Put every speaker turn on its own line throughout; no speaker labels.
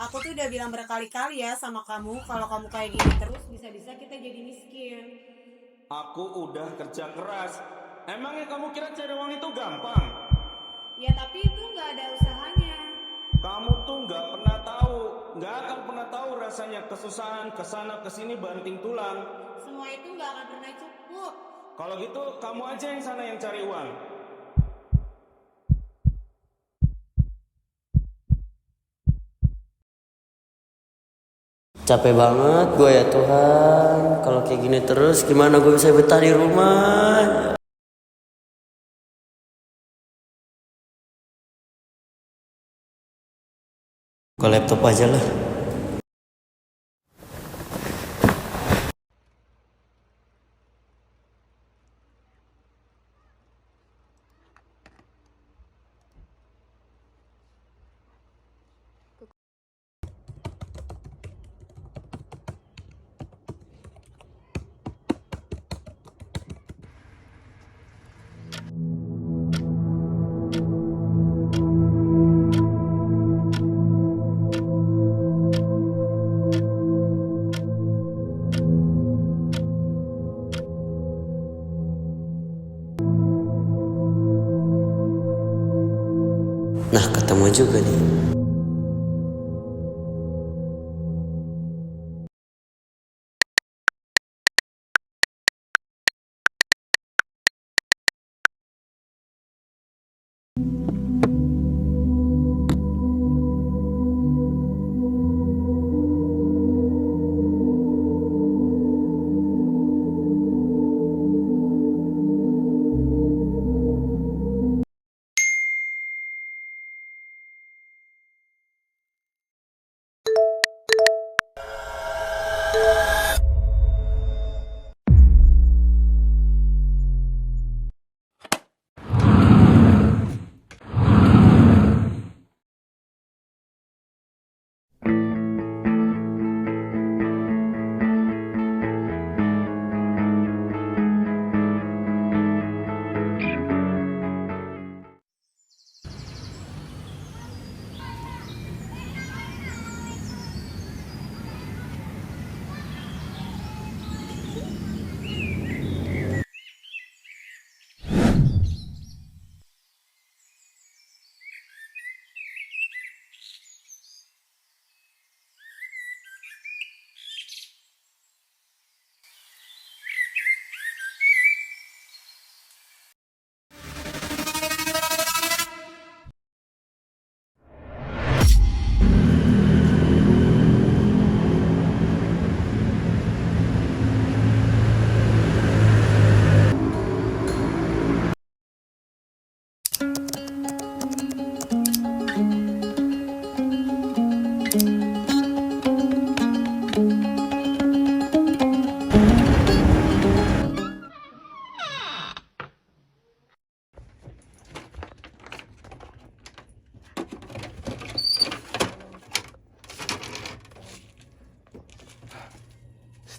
Aku tuh udah bilang berkali-kali ya sama kamu, kalau kamu kayak gini terus bisa-bisa kita jadi miskin.
Aku udah kerja keras. Emangnya kamu kira cari uang itu gampang?
Ya tapi itu nggak ada usahanya.
Kamu tuh nggak akan pernah tahu rasanya kesusahan kesana kesini banting tulang.
Semua itu nggak akan pernah cukup.
Kalau gitu kamu aja yang sana yang cari uang.
Capek banget gue ya Tuhan. Kalau kayak gini terus gimana gue bisa betah di rumah? Ke laptop aja lah. Nah, ketemu juga nih.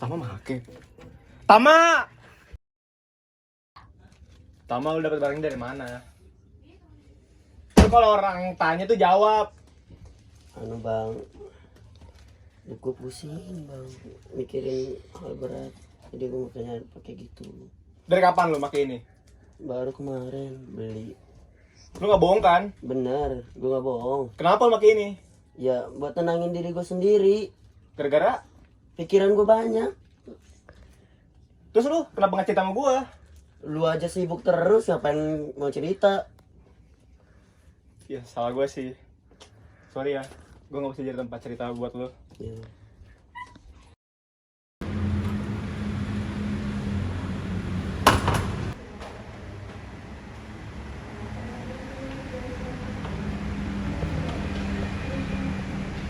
Tama make. Tama! Tama lu dapat barang dari mana? Lu kalau orang tanya tuh jawab.
Anu bang, gue pusing bang, mikirin hal berat. Jadi gue makanya pakai gitu.
Dari kapan lu make ini?
Baru kemarin beli.
Lu nggak bohong kan?
Bener, gue gak bohong.
Kenapa lu make ini?
Ya buat tenangin diri gue sendiri.
Gara-gara?
Pikiran gue banyak.
Terus lu kenapa nggak cerita sama gua?
Lu aja sibuk terus, ngapain mau cerita?
Ya salah gue sih. Sorry ya, gue gak bisa jadi tempat cerita buat lo.
Ya.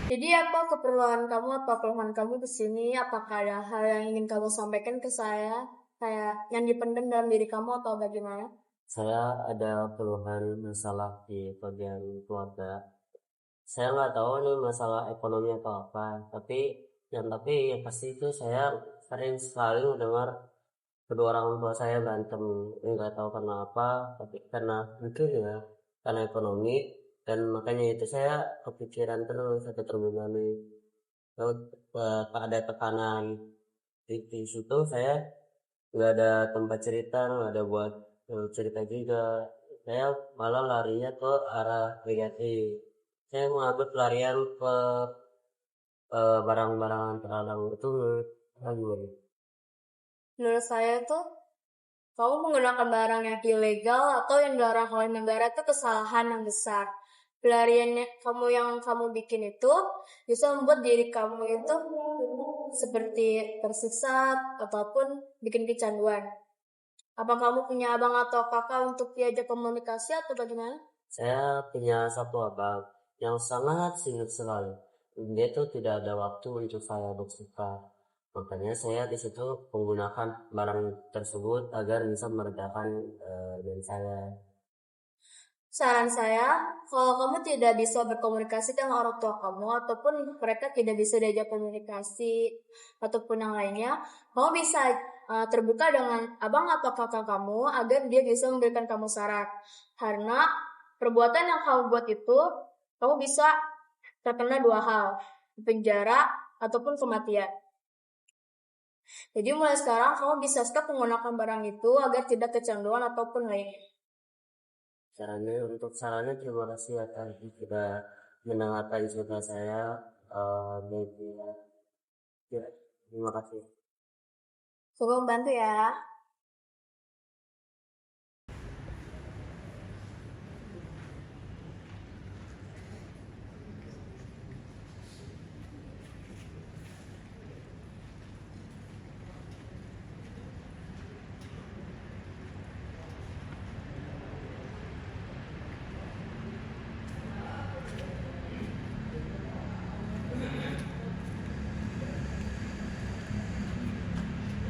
Jadi apa keperluan kamu, apa keluhan kamu di sini? Apakah ada hal yang ingin kamu sampaikan ke saya? Kayak yang dipendam dalam diri kamu atau bagaimana?
Saya ada keluhan masalah di bagian keluarga. Saya nggak tahu nih masalah ekonomi atau apa, tapi yang pasti itu saya sering sekali mendengar kedua orang tua saya berantem. Nggak tahu karena apa, tapi karena mungkin ya karena ekonomi, dan makanya itu saya kepikiran terus atau terbebani. Lalu ada tekanan di situ, saya nggak ada tempat cerita, nggak ada buat cerita juga. Saya malah larinya ke arah negatif. Saya mengambil pelarian ke barang-barangan terlarang itu. Aduh.
Menurut saya tuh, kamu menggunakan barang yang ilegal atau yang dilarang oleh negara itu kesalahan yang besar. Pelariannya kamu yang kamu bikin itu bisa membuat diri kamu itu seperti tersiksa ataupun bikin kecanduan. Apa kamu punya abang atau kakak untuk diajak komunikasi atau bagaimana?
Saya punya satu abang yang sangat sibuk sekali. Dia tuh tidak ada waktu untuk saya bersuka. Makanya saya di situ menggunakan barang tersebut agar bisa meredakan diri saya.
Saran saya, kalau kamu tidak bisa berkomunikasi dengan orang tua kamu ataupun mereka tidak bisa diajak komunikasi ataupun yang lainnya, kamu bisa terbuka dengan abang atau kakak kamu agar dia bisa memberikan kamu saran. Karena perbuatan yang kamu buat itu, kamu bisa terkena 2 hal, penjara ataupun kematian. Jadi mulai sekarang kamu bisa stop menggunakan barang itu agar tidak kecanduan ataupun lainnya.
Sarannya terima kasih atas sudah mendengarkan cerita saya. Terima kasih.
Semoga membantu ya.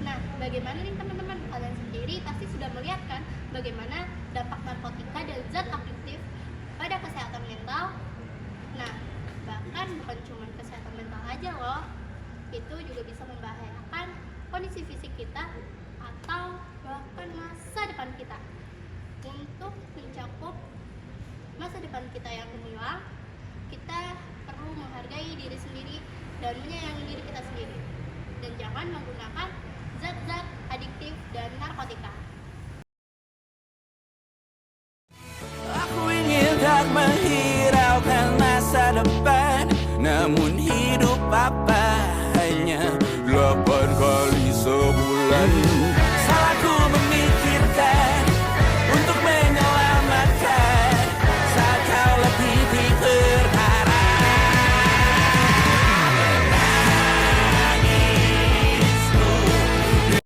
Nah, bagaimana nih teman-teman? Kalian sendiri pasti sudah melihat kan bagaimana dampak narkotika dan zat aktif pada kesehatan mental. Nah, bahkan bukan cuma kesehatan mental aja loh, itu juga bisa membahayakan kondisi fisik kita atau bahkan masa depan kita. Untuk mencakup masa depan kita yang gemilang, kita perlu menghargai diri sendiri dan menyayangi diri kita sendiri, dan jangan menggunakan zat-zat adiktif dan narkotika.
Aku ingin tak menghiraukan masa depan, namun hidup apa hanya 8 kali sebulan. Salahku memikirkan untuk menyelamatkan saat kau letih pikir